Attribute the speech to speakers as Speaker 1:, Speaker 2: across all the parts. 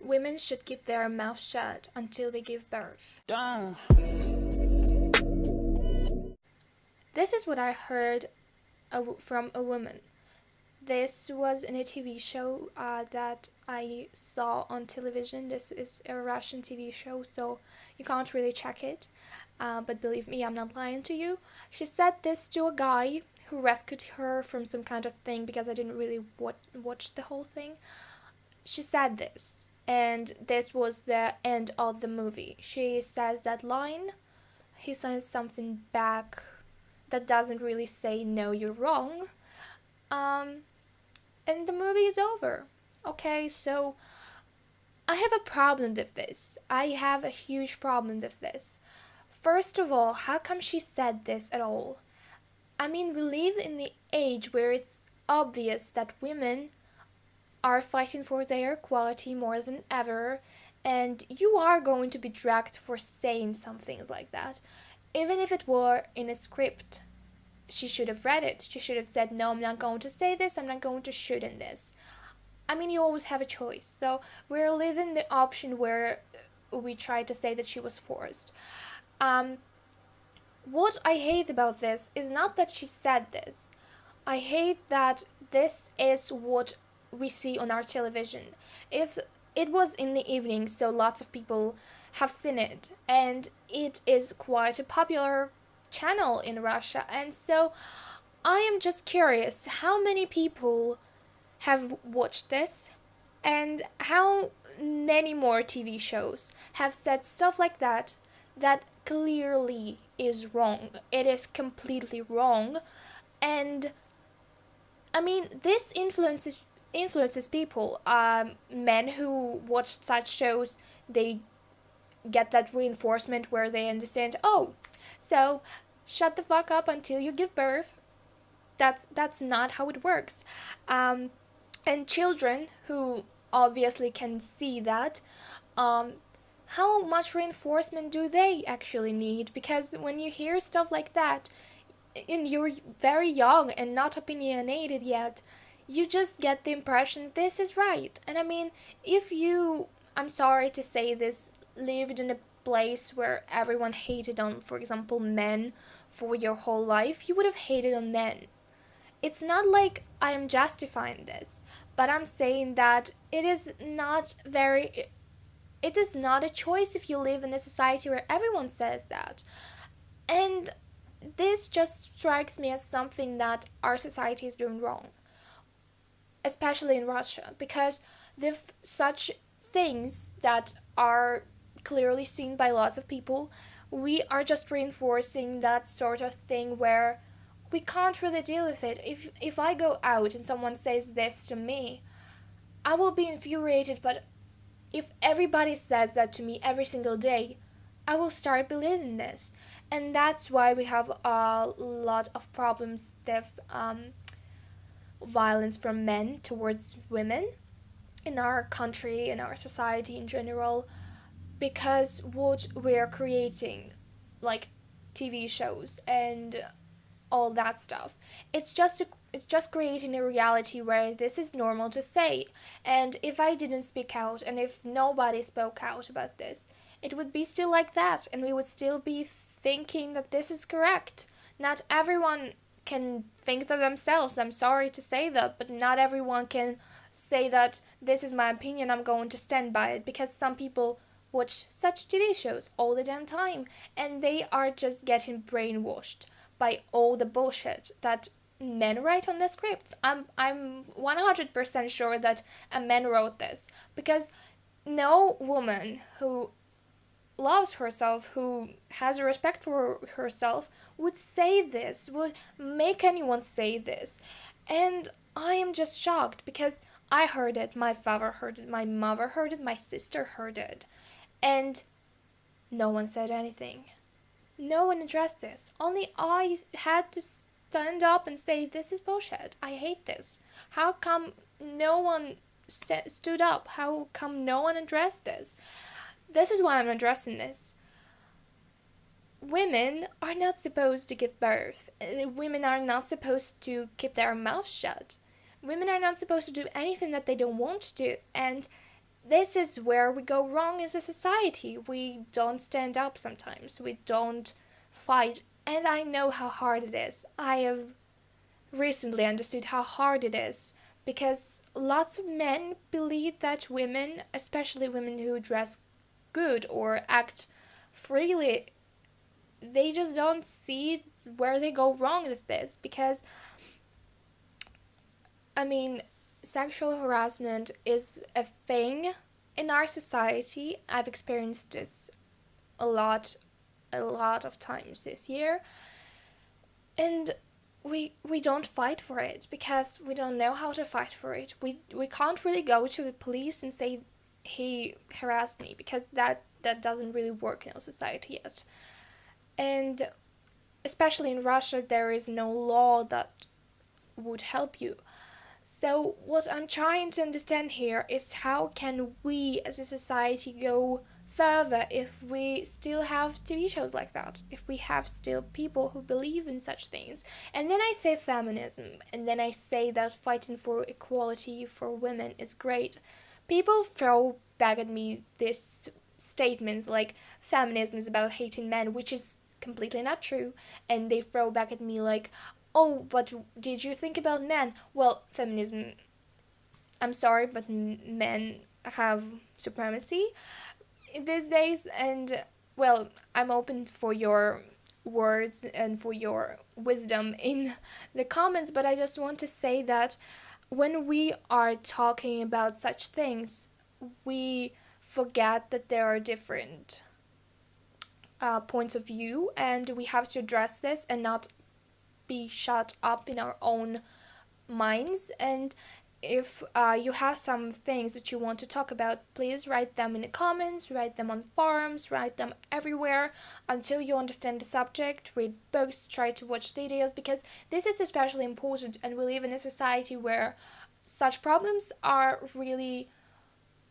Speaker 1: women should keep their mouth shut until they give birth.
Speaker 2: Don't.
Speaker 1: This is what I heard from a woman. This was in a TV show that I saw on television. This is a Russian TV show, so you can't really check it. But believe me, I'm not lying to you. She said this to a guy who rescued her from some kind of thing, because I didn't really watch the whole thing. She said this, and this was the end of the movie. She says that line, he says something back that doesn't really say no, you're wrong. And the movie is over. Okay, so I have a problem with this. I have a huge problem with this. First of all, how come she said this at all? I mean, we live in the age where it's obvious that women are fighting for their equality more than ever, and you are going to be dragged for saying some things like that. Even if it were in a script, she should have read it. She should have said, no, I'm not going to say this, I'm not going to shoot in this. I mean, you always have a choice. So we're living the option where we try to say that she was forced. What I hate about this is not that she said this. I hate that this is what we see on our television. If it was in the evening, so lots of people have seen it, and it is quite a popular channel in Russia, and so I am just curious how many people have watched this, and how many more TV shows have said stuff like that that clearly is wrong. It is completely wrong, and I mean, this influences people. Men who watch such shows, they get that reinforcement where they understand, oh, so shut the fuck up until you give birth. That's not how it works. And children who obviously can see that, how much reinforcement do they actually need? Because when you hear stuff like that, and you're very young and not opinionated yet, you just get the impression this is right. And I mean, if you, I'm sorry to say this, lived in a place where everyone hated on, for example, men for your whole life, you would have hated on men. It's not like I am justifying this, but I'm saying that it is not a choice if you live in a society where everyone says that. And this just strikes me as something that our society is doing wrong, especially in Russia, because they've such things that are clearly seen by lots of people. We are just reinforcing that sort of thing where we can't really deal with it. If I go out and someone says this to me, I will be infuriated, but if everybody says that to me every single day, I will start believing this. And that's why we have a lot of problems with violence from men towards women in our country, in our society in general, because what we're creating, like TV shows and all that stuff, it's just creating a reality where this is normal to say. And if I didn't speak out, and if nobody spoke out about this, it would be still like that, and we would still be thinking that this is correct. Not everyone can think of themselves, I'm sorry to say that, but not everyone can say that this is my opinion, I'm going to stand by it, because some people watch such TV shows all the damn time, and they are just getting brainwashed by all the bullshit that men write on the scripts. I'm 100% sure that a man wrote this, because no woman who loves herself, who has a respect for herself, would say this, would make anyone say this. And I am just shocked, because I heard it, my father heard it, my mother heard it, my sister heard it, and no one said anything. No one addressed this. Only I had to stand up and say, this is bullshit, I hate this. How come no one stood up? How come no one addressed this? This is why I'm addressing this. Women are not supposed to give birth. Women are not supposed to keep their mouths shut. Women are not supposed to do anything that they don't want to do. And this is where we go wrong as a society. We don't stand up sometimes. We don't fight. And I know how hard it is. I have recently understood how hard it is because lots of men believe that women, especially women who dress good or act freely, they just don't see where they go wrong with this because I mean, sexual harassment is a thing in our society. I've experienced this a lot of times this year, and we don't fight for it because we don't know how to fight for it. We can't really go to the police and say he harassed me because that doesn't really work in our society yet. And especially in Russia there is no law that would help you. So what I'm trying to understand here is how can we as a society go further if we still have TV shows like that, if we have still people who believe in such things. And then I say feminism, and then I say that fighting for equality for women is great. People throw back at me these statements like feminism is about hating men, which is completely not true, and they throw back at me like, oh, but did you think about men? Well, feminism, I'm sorry, but men have supremacy these days, and well, I'm open for your words and for your wisdom in the comments, but I just want to say that when we are talking about such things, we forget that there are different points of view, and we have to address this and not be shut up in our own minds. And if you have some things that you want to talk about, please write them in the comments, write them on forums, write them everywhere until you understand the subject. Read books, try to watch videos, because this is especially important, and we live in a society where such problems are really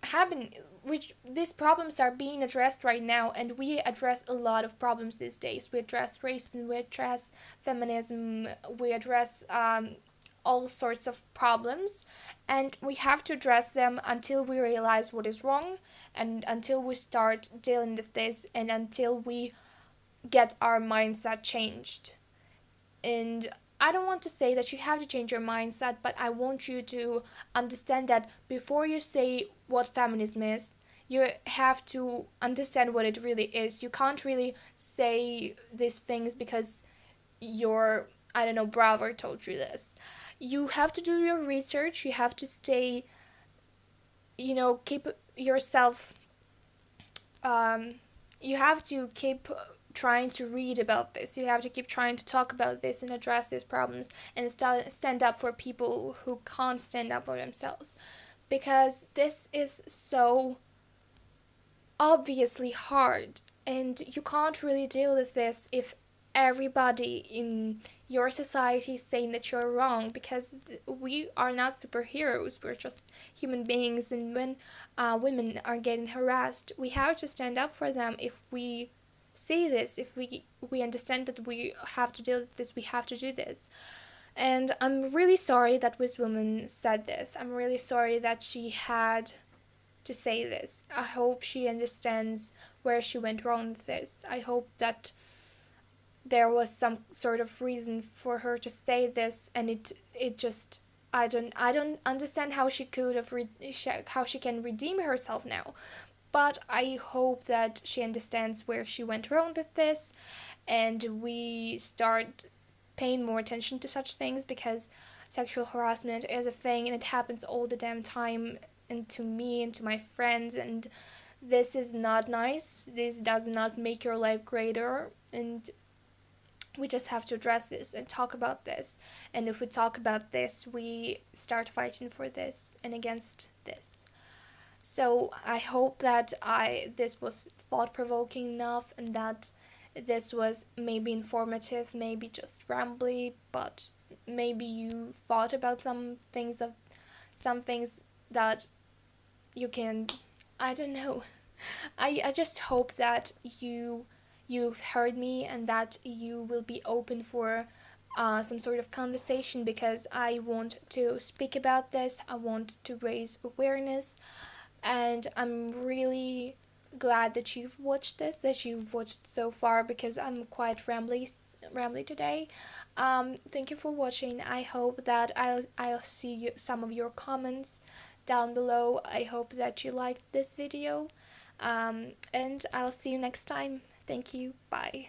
Speaker 1: happening, which these problems are being addressed right now, and we address a lot of problems these days. We address racism, we address feminism, we address all sorts of problems, and we have to address them until we realize what is wrong, and until we start dealing with this, and until we get our mindset changed. And I don't want to say that you have to change your mindset, but I want you to understand that before you say what feminism is, you have to understand what it really is. You can't really say these things because your, I don't know, brother told you this. You have to do your research, you have to stay, keep yourself, you have to keep trying to read about this. You have to keep trying to talk about this and address these problems and stand up for people who can't stand up for themselves. Because this is so obviously hard, and you can't really deal with this if everybody in your society is saying that you're wrong, because we are not superheroes, we're just human beings. And when women are getting harassed, we have to stand up for them. If we see this, if we understand that we have to deal with this, we have to do this. And I'm really sorry that this woman said this. I'm really sorry that she had to say this. I hope she understands where she went wrong with this. I hope that there was some sort of reason for her to say this, and it just, I don't understand how she could have how she can redeem herself now. But I hope that she understands where she went wrong with this, and we start paying more attention to such things, because sexual harassment is a thing and it happens all the damn time, and to me and to my friends, and this is not nice. This does not make your life greater, and we just have to address this and talk about this. And if we talk about this, we start fighting for this and against this. So I hope that this was thought-provoking enough, and that this was maybe informative, maybe just rambly, but maybe you thought about some things that you can, I don't know. I just hope that you've heard me, and that you will be open for some sort of conversation, because I want to speak about this. I want to raise awareness, and I'm really glad that you've watched this, that you've watched so far, because I'm quite rambly today. Thank you for watching. I hope that I'll see some of your comments down below. I hope that you liked this video, and I'll see you next time. Thank you. Bye.